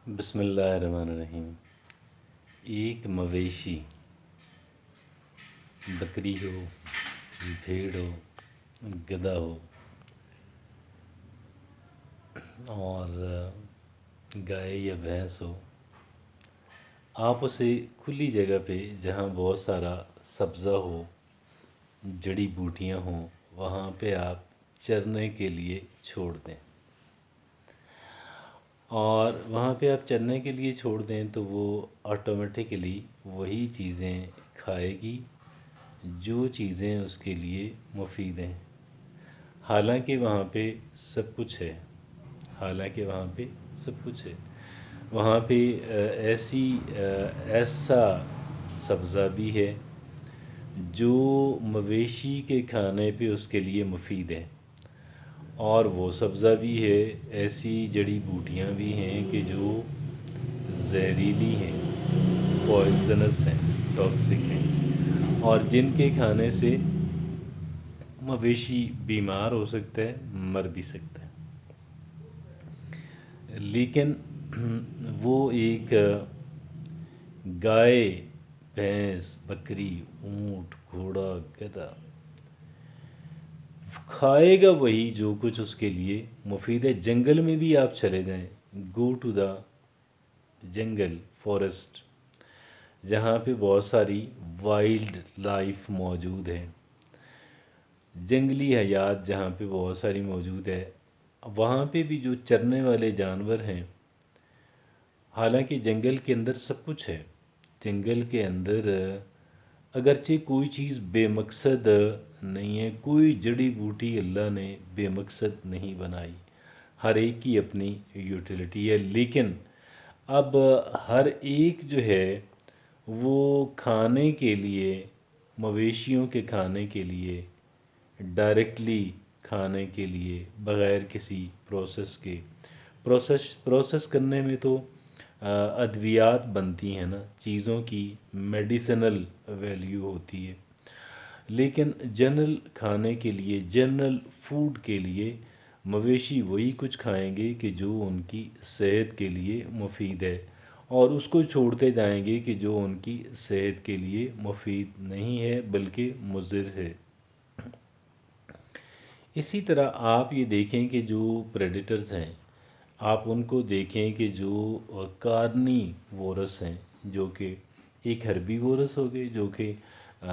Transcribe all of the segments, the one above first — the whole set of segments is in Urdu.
بسم اللہ الرحمن الرحیم۔ ایک مویشی، بکری ہو، بھیڑ ہو، گدھا ہو اور گائے یا بھینس ہو، آپ اسے کھلی جگہ پہ جہاں بہت سارا سبزہ ہو، جڑی بوٹیاں ہوں، وہاں پہ آپ چرنے کے لیے چھوڑ دیں، اور وہاں پہ آپ چرنے کے لیے چھوڑ دیں تو وہ آٹومیٹیکلی وہی چیزیں کھائے گی جو چیزیں اس کے لیے مفید ہیں۔ حالانکہ وہاں پہ سب کچھ ہے، حالانکہ وہاں پہ سب کچھ ہے، وہاں پہ ایسا سبزہ بھی ہے جو مویشی کے کھانے پہ اس کے لیے مفید ہے، اور وہ سبزہ بھی ہے، ایسی جڑی بوٹیاں بھی ہیں کہ جو زہریلی ہیں، پوائزنس ہیں، ٹاکسک ہیں، اور جن کے کھانے سے مویشی بیمار ہو سکتا ہے، مر بھی سکتا ہے۔ لیکن وہ ایک گائے، بھینس، بکری، اونٹ، گھوڑا، گدھا کھائے گا وہی جو کچھ اس کے لیے مفید ہے۔ جنگل میں بھی آپ چلے جائیں، گو ٹو دا جنگل، فارسٹ، جہاں پہ بہت ساری وائلڈ لائف موجود ہے، جنگلی حیات جہاں پہ بہت ساری موجود ہے، وہاں پہ بھی جو چرنے والے جانور ہیں، حالانکہ جنگل کے اندر سب کچھ ہے، جنگل کے اندر اگرچہ کوئی چیز بے مقصد نہیں ہے، کوئی جڑی بوٹی اللہ نے بے مقصد نہیں بنائی، ہر ایک کی اپنی یوٹیلیٹی ہے، لیکن اب ہر ایک جو ہے وہ کھانے کے لیے، مویشیوں کے کھانے کے لیے، ڈائریکٹلی کھانے کے لیے، بغیر کسی پروسیس کے، پروسیس کرنے میں تو ادویات بنتی ہیں نا، چیزوں کی میڈیسنل ویلیو ہوتی ہے، لیکن جنرل کھانے کے لیے، جنرل فوڈ کے لیے مویشی وہی کچھ کھائیں گے کہ جو ان کی صحت کے لیے مفید ہے، اور اس کو چھوڑتے جائیں گے کہ جو ان کی صحت کے لیے مفید نہیں ہے بلکہ مضر ہے۔ اسی طرح آپ یہ دیکھیں کہ جو پریڈیٹرز ہیں، آپ ان کو دیکھیں کہ جو کارنی وورس ہیں، جو کہ ایک ہربی وورس ہو گئے جو کہ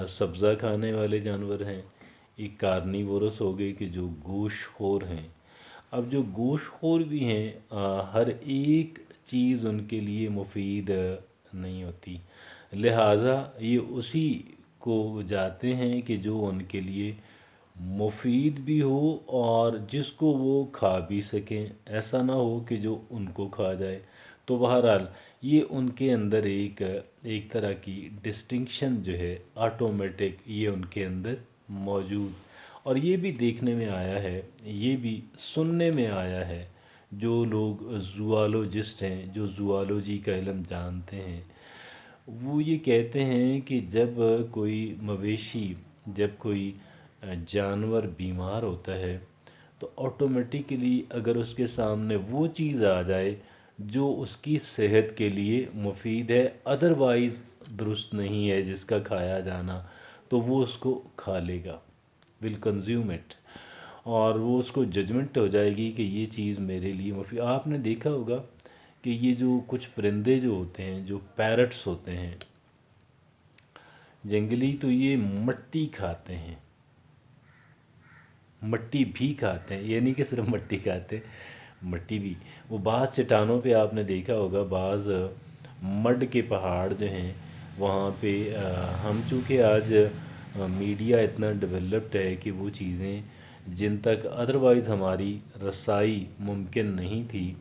سبزہ کھانے والے جانور ہیں، ایک کارنی وورس ہو گئے کہ جو گوشت خور ہیں۔ اب جو گوشت خور بھی ہیں، ہر ایک چیز ان کے لیے مفید نہیں ہوتی، لہٰذا یہ اسی کو جاتے ہیں کہ جو ان کے لیے مفید بھی ہو اور جس کو وہ کھا بھی سکیں، ایسا نہ ہو کہ جو ان کو کھا جائے۔ تو بہرحال یہ ان کے اندر ایک طرح کی ڈسٹنکشن جو ہے آٹومیٹک، یہ ان کے اندر موجود، اور یہ بھی دیکھنے میں آیا ہے، یہ بھی سننے میں آیا ہے، جو لوگ زوالوجسٹ ہیں، جو زوالوجی کا علم جانتے ہیں، وہ یہ کہتے ہیں کہ جب کوئی مویشی، جب کوئی جانور بیمار ہوتا ہے تو آٹومیٹیکلی اگر اس کے سامنے وہ چیز آ جائے جو اس کی صحت کے لیے مفید ہے، ادروائز درست نہیں ہے جس کا کھایا جانا، تو وہ اس کو کھا لے گا، ول کنزیوم اٹ، اور وہ اس کو ججمنٹ ہو جائے گی کہ یہ چیز میرے لیے مفید۔ آپ نے دیکھا ہوگا کہ یہ جو کچھ پرندے جو ہوتے ہیں، جو پیرٹس ہوتے ہیں جنگلی، تو یہ مٹی کھاتے ہیں، مٹی بھی کھاتے ہیں، یہ نہیں کہ صرف مٹی کھاتے، مٹی بھی۔ وہ بعض چٹانوں پہ آپ نے دیکھا ہوگا، بعض مڈ کے پہاڑ جو ہیں وہاں پہ ہم چونکہ آج میڈیا اتنا ڈیولپڈ ہے کہ وہ چیزیں جن تک ادروائز ہماری رسائی ممکن نہیں تھی،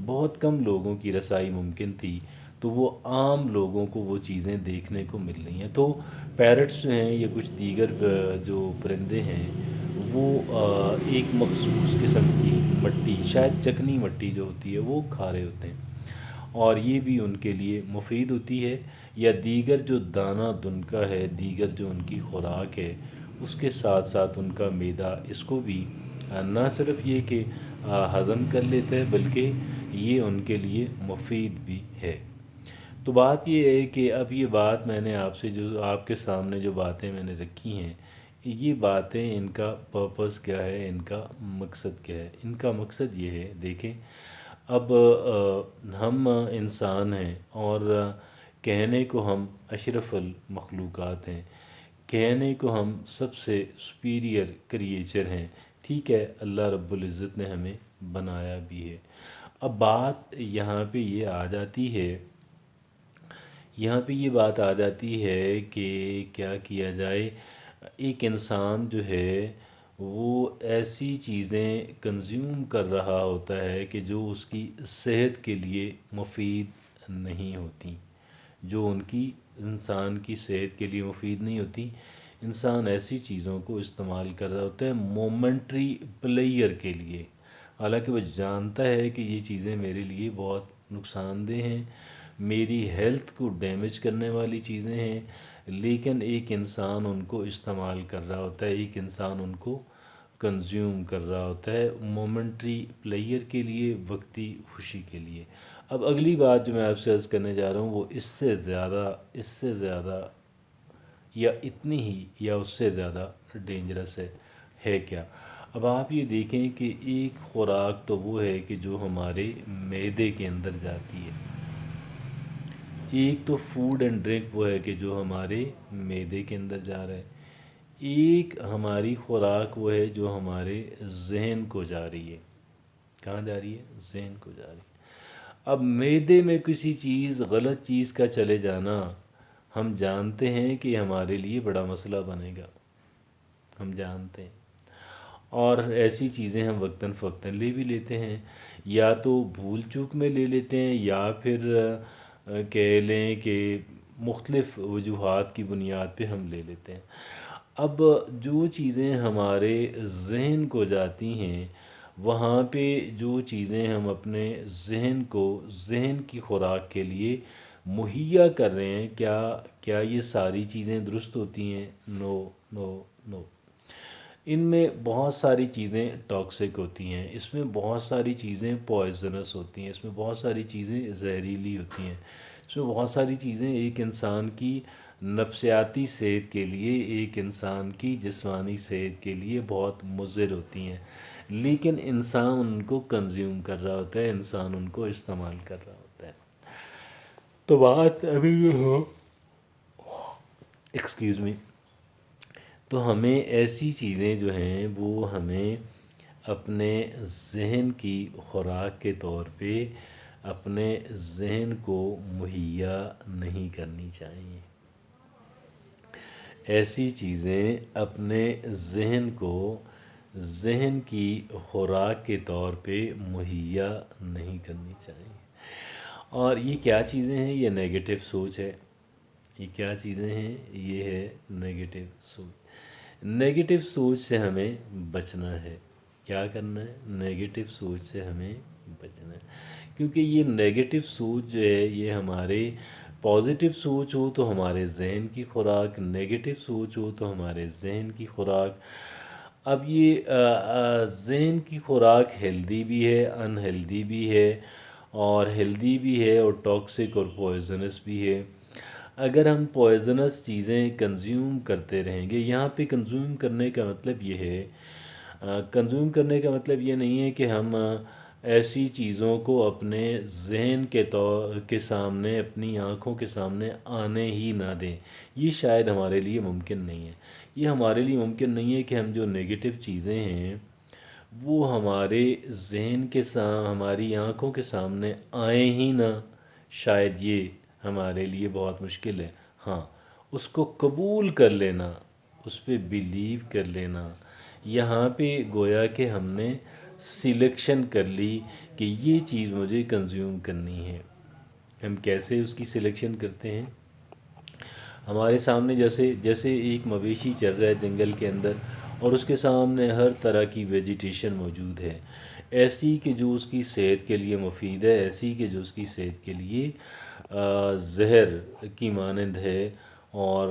بہت کم لوگوں کی رسائی ممکن تھی، تو وہ عام لوگوں کو وہ چیزیں دیکھنے کو مل رہی ہیں۔ تو پیرٹس جو ہیں یا کچھ دیگر جو پرندے ہیں، وہ ایک مخصوص قسم کی مٹی، شاید چکنی مٹی جو ہوتی ہے، وہ کھا رہے ہوتے ہیں، اور یہ بھی ان کے لیے مفید ہوتی ہے، یا دیگر جو دانہ دنکا ہے، دیگر جو ان کی خوراک ہے، اس کے ساتھ ساتھ ان کا معدہ اس کو بھی نہ صرف یہ کہ ہضم کر لیتا ہے، بلکہ یہ ان کے لیے مفید بھی ہے۔ تو بات یہ ہے کہ اب یہ بات میں نے آپ سے جو آپ کے سامنے جو باتیں میں نے رکھی ہیں، یہ باتیں ان کا پرپس کیا ہے، ان کا مقصد کیا ہے؟ ان کا مقصد یہ ہے، دیکھیں اب ہم انسان ہیں، اور کہنے کو ہم اشرف المخلوقات ہیں، کہنے کو ہم سب سے سپیریئر کریچر ہیں، ٹھیک ہے، اللہ رب العزت نے ہمیں بنایا بھی ہے۔ اب بات یہاں پہ یہ آ جاتی ہے، یہاں پہ یہ بات آ جاتی ہے کہ کیا کیا جائے۔ ایک انسان جو ہے وہ ایسی چیزیں کنزیوم کر رہا ہوتا ہے کہ جو اس کی صحت کے لیے مفید نہیں ہوتی، جو ان کی انسان کی صحت کے لیے مفید نہیں ہوتی۔ انسان ایسی چیزوں کو استعمال کر رہا ہوتا ہے مومنٹری پلیئر کے لیے، حالانکہ وہ جانتا ہے کہ یہ چیزیں میرے لیے بہت نقصان دہ ہیں، میری ہیلتھ کو ڈیمیج کرنے والی چیزیں ہیں، لیکن ایک انسان ان کو استعمال کر رہا ہوتا ہے، ایک انسان ان کو کنزیوم کر رہا ہوتا ہے مومنٹری پلیئر کے لیے، وقتی خوشی کے لیے۔ اب اگلی بات جو میں آپ سے عرض کرنے جا رہا ہوں وہ اس سے زیادہ یا اتنی ہی یا اس سے زیادہ ڈینجرس ہے کیا؟ اب آپ یہ دیکھیں کہ ایک خوراک تو وہ ہے کہ جو ہمارے معدے کے اندر جاتی ہے، ایک تو فوڈ اینڈ ڈرنک وہ ہے کہ جو ہمارے معدے کے اندر جا رہا ہے، ایک ہماری خوراک وہ ہے جو ہمارے ذہن کو جا رہی ہے۔ کہاں جا رہی ہے؟ ذہن کو جا رہی ہے۔ اب معدے میں کسی چیز غلط چیز کا چلے جانا، ہم جانتے ہیں کہ ہمارے لیے بڑا مسئلہ بنے گا، ہم جانتے ہیں، اور ایسی چیزیں ہم وقتاً فوقتاً لے بھی لیتے ہیں، یا تو بھول چوک میں لے لیتے ہیں، یا پھر کہہ لیں کہ مختلف وجوہات کی بنیاد پہ ہم لے لیتے ہیں۔ اب جو چیزیں ہمارے ذہن کو جاتی ہیں، وہاں پہ جو چیزیں ہم اپنے ذہن کی خوراک کے لیے مہیا کر رہے ہیں، کیا یہ ساری چیزیں درست ہوتی ہیں؟ نو، نو، نو۔ ان میں بہت ساری چیزیں ٹاکسک ہوتی ہیں، اس میں بہت ساری چیزیں پوائزنس ہوتی ہیں، اس میں بہت ساری چیزیں زہریلی ہوتی ہیں، اس میں بہت ساری چیزیں ایک انسان کی نفسیاتی صحت کے لیے، ایک انسان کی جسمانی صحت کے لیے بہت مضر ہوتی ہیں، لیکن انسان ان کو کنزیوم کر رہا ہوتا ہے، انسان ان کو استعمال کر رہا ہوتا ہے۔ تو بات ابھی یہ ہو، ایکسکیوز می، تو ہمیں ایسی چیزیں جو ہیں وہ ہمیں اپنے ذہن کی خوراک کے طور پہ اپنے ذہن کو مہیا نہیں کرنی چاہیے۔ ایسی چیزیں اپنے ذہن کی خوراک کے طور پہ مہیا نہیں کرنی چاہیے۔ اور یہ کیا چیزیں ہیں؟ یہ نیگیٹو سوچ ہے۔ یہ کیا چیزیں ہیں؟ یہ ہے نیگیٹو سوچ۔ نیگیٹو سوچ سے ہمیں بچنا ہے۔ کیا کرنا ہے؟ نیگیٹو سوچ سے ہمیں بچنا ہے، کیونکہ یہ نیگیٹو سوچ جو ہے یہ ہمارے پازیٹیو سوچ ہو تو ہمارے ذہن کی خوراک، نیگیٹو سوچ ہو تو ہمارے ذہن کی خوراک۔ اب یہ ذہن کی خوراک ہیلدی بھی ہے، ان ہیلدی بھی ہے، اور ہیلدی بھی ہے اور ٹاکسک اور پوائزنس بھی ہے۔ اگر ہم پوائزنس چیزیں کنزیوم کرتے رہیں گے، یہاں پہ کنزیوم کرنے کا مطلب یہ ہے، کنزیوم کرنے کا مطلب یہ نہیں ہے کہ ہم ایسی چیزوں کو اپنے ذہن کے سامنے، اپنی آنکھوں کے سامنے آنے ہی نہ دیں۔ یہ شاید ہمارے لیے ممکن نہیں ہے۔ یہ ہمارے لیے ممکن نہیں ہے کہ ہم جو نیگیٹو چیزیں ہیں وہ ہمارے ذہن ہماری آنکھوں کے سامنے آئیں ہی نہ، شاید یہ ہمارے لیے بہت مشکل ہے۔ ہاں، اس کو قبول کر لینا، اس پہ بیلیو کر لینا، یہاں پہ گویا کہ ہم نے سلیکشن کر لی کہ یہ چیز مجھے کنزیوم کرنی ہے۔ ہم کیسے اس کی سلیکشن کرتے ہیں؟ ہمارے سامنے جیسے ایک مویشی چل رہا ہے جنگل کے اندر، اور اس کے سامنے ہر طرح کی ویجیٹیشن موجود ہے، ایسی کہ جو اس کی صحت کے لیے مفید ہے، ایسی کہ جو اس کی صحت کے لیے زہر کی مانند ہے، اور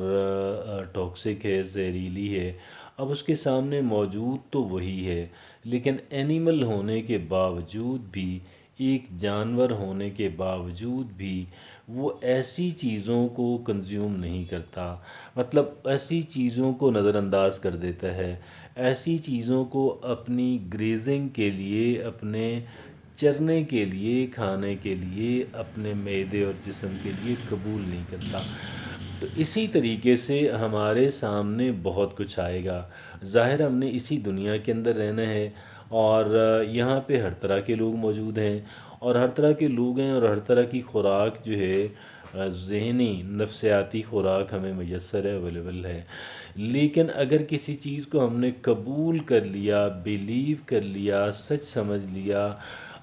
ٹاکسک ہے، زہریلی ہے۔ اب اس کے سامنے موجود تو وہی ہے، لیکن اینیمل ہونے کے باوجود بھی، ایک جانور ہونے کے باوجود بھی وہ ایسی چیزوں کو کنزیوم نہیں کرتا، مطلب ایسی چیزوں کو نظر انداز کر دیتا ہے، ایسی چیزوں کو اپنی گریزنگ کے لیے، اپنے چرنے کے لیے، کھانے کے لیے، اپنے معدے اور جسم کے لیے قبول نہیں کرتا۔ تو اسی طریقے سے ہمارے سامنے بہت کچھ آئے گا، ظاہر ہم نے اسی دنیا کے اندر رہنا ہے، اور یہاں پہ ہر طرح کے لوگ موجود ہیں، اور ہر طرح کے لوگ ہیں، اور ہر طرح کی خوراک جو ہے، ذہنی نفسیاتی خوراک ہمیں میسر ہے، اویلیبل ہے۔ لیکن اگر کسی چیز کو ہم نے قبول کر لیا، بیلیو کر لیا، سچ سمجھ لیا،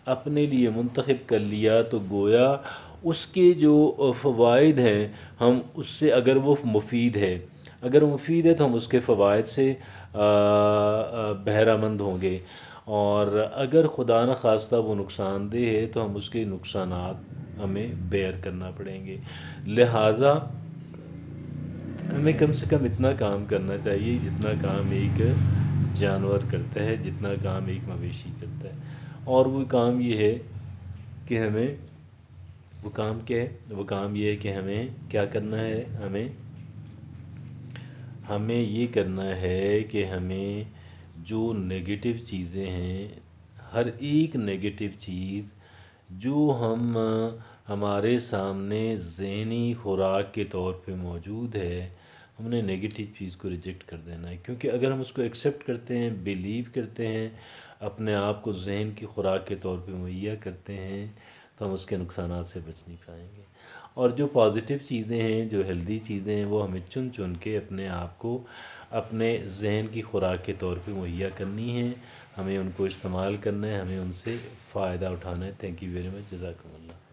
اپنے لیے منتخب کر لیا، تو گویا اس کے جو فوائد ہیں، ہم اس سے، اگر وہ مفید ہے، اگر وہ مفید ہے تو ہم اس کے فوائد سے بہرہ مند ہوں گے، اور اگر خدا نخواستہ وہ نقصان دہ ہے تو ہم اس کے نقصانات ہمیں بیئر کرنا پڑیں گے۔ لہٰذا ہمیں کم سے کم اتنا کام کرنا چاہیے جتنا کام ایک جانور کرتا ہے، جتنا کام ایک مویشی کرتا ہے، اور وہ کام یہ ہے کہ ہمیں، وہ کام کیا ہے؟ وہ کام یہ ہے کہ ہمیں کیا کرنا ہے؟ ہمیں یہ کرنا ہے کہ ہمیں جو نگیٹو چیزیں ہیں، ہر ایک نگیٹو چیز جو ہمارے سامنے ذہنی خوراک کے طور پہ موجود ہے، ہم نے نگیٹو چیز کو ریجیکٹ کر دینا ہے، کیونکہ اگر ہم اس کو ایکسیپٹ کرتے ہیں، بیلیو کرتے ہیں، اپنے آپ کو ذہن کی خوراک کے طور پہ مہیا کرتے ہیں، تو ہم اس کے نقصانات سے بچ نہیں پائیں گے۔ اور جو پازیٹیو چیزیں ہیں، جو ہیلدی چیزیں ہیں، وہ ہمیں چن چن کے اپنے آپ کو اپنے ذہن کی خوراک کے طور پہ مہیا کرنی ہے، ہمیں ان کو استعمال کرنا ہے، ہمیں ان سے فائدہ اٹھانا ہے۔ تھینک یو ویری مچ، جزاکم اللہ۔